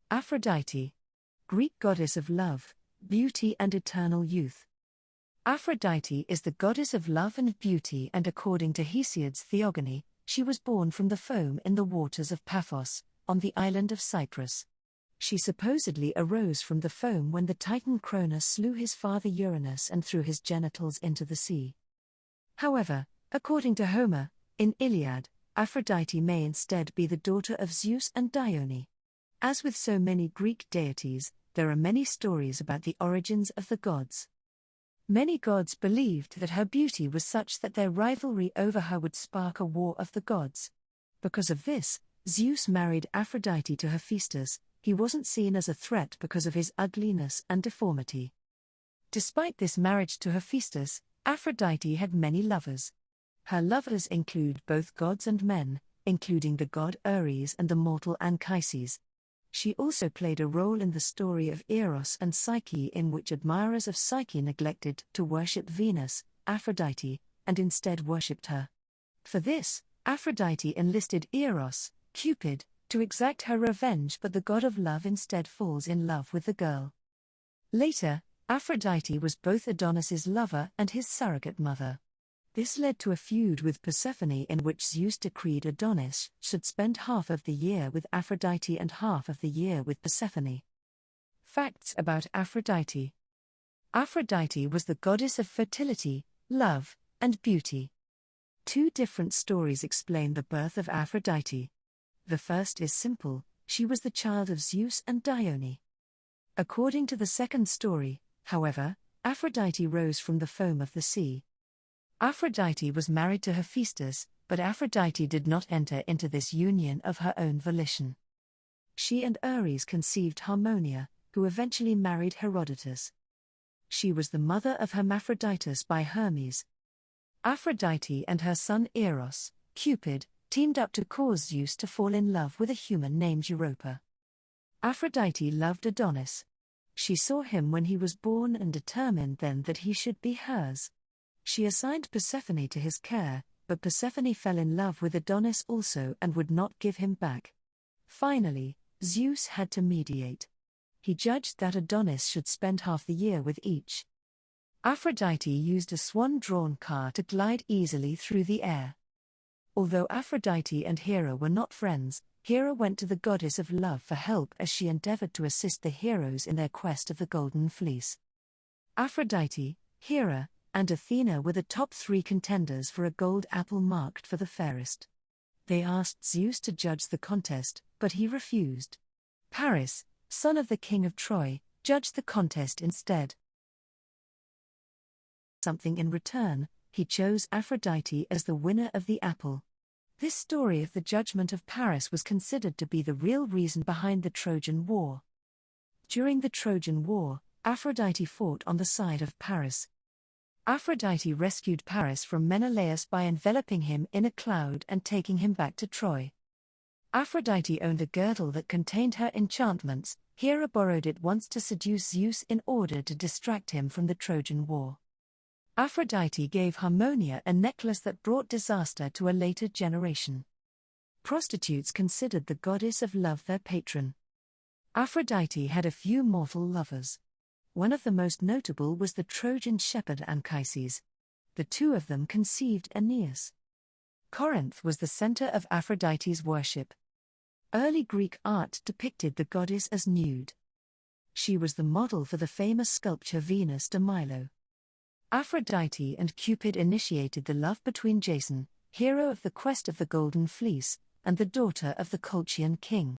Aphrodite, Greek goddess of love, beauty and eternal youth. Aphrodite is the goddess of love and beauty, and according to Hesiod's Theogony, she was born from the foam in the waters of Paphos, on the island of Cyprus. She supposedly arose from the foam when the Titan Cronus slew his father Uranus and threw his genitals into the sea. However, according to Homer, in Iliad, Aphrodite may instead be the daughter of ZEUS and Dione. As with so many Greek deities, there are many stories about the origins of the gods. Many gods believed that her beauty was such that their rivalry over her would spark a war of the gods. Because of this, Zeus married Aphrodite to Hephaestus. He wasn't seen as a threat because of his ugliness and deformity. Despite this marriage to Hephaestus, Aphrodite had many lovers. Her lovers include both gods and men, including the god Ares and the mortal Anchises. She also played a role in the story of Eros and Psyche, in which admirers of Psyche neglected to worship Venus, Aphrodite, and instead worshipped her. For this, Aphrodite enlisted Eros, Cupid, to exact her revenge, but the god of love instead falls in love with the girl. Later, Aphrodite was both Adonis's lover and his surrogate mother. This led to a feud with Persephone, in which Zeus decreed Adonis should spend half of the year with Aphrodite and half of the year with Persephone. Facts about Aphrodite. Aphrodite was the goddess of fertility, love, and beauty. Two different stories explain the birth of Aphrodite. The first is simple: she was the child of Zeus and Dione. According to the second story, however, Aphrodite rose from the foam of the sea. Aphrodite was married to Hephaestus, but Aphrodite did not enter into this union of her own volition. She and Ares conceived Harmonia, who eventually married Herodotus. She was the mother of Hermaphroditus by Hermes. Aphrodite and her son Eros, Cupid, teamed up to cause Zeus to fall in love with a human named Europa. Aphrodite loved Adonis. She saw him when he was born and determined then that he should be hers. She assigned Persephone to his care, but Persephone fell in love with Adonis also and would not give him back. Finally, Zeus had to mediate. He judged that Adonis should spend half the year with each. Aphrodite used a swan-drawn car to glide easily through the air. Although Aphrodite and Hera were not friends, Hera went to the goddess of love for help as she endeavored to assist the heroes in their quest of the Golden Fleece. Aphrodite, Hera, and Athena were the top three contenders for a gold apple marked for the fairest. They asked Zeus to judge the contest, but he refused. Paris, son of the king of Troy, judged the contest instead. Something in return, he chose Aphrodite as the winner of the apple. This story of the judgment of Paris was considered to be the real reason behind the Trojan War. During the Trojan War, Aphrodite fought on the side of Paris. Aphrodite rescued Paris from Menelaus by enveloping him in a cloud and taking him back to Troy. Aphrodite owned a girdle that contained her enchantments. Hera borrowed it once to seduce Zeus in order to distract him from the Trojan War. Aphrodite gave Harmonia a necklace that brought disaster to a later generation. Prostitutes considered the goddess of love their patron. Aphrodite had a few mortal lovers. One of the most notable was the Trojan shepherd Anchises. The two of them conceived Aeneas. Corinth was the center of Aphrodite's worship. Early Greek art depicted the goddess as nude. She was the model for the famous sculpture Venus de Milo. Aphrodite and Cupid initiated the love between Jason, hero of the quest of the Golden Fleece, and the daughter of the Colchian king.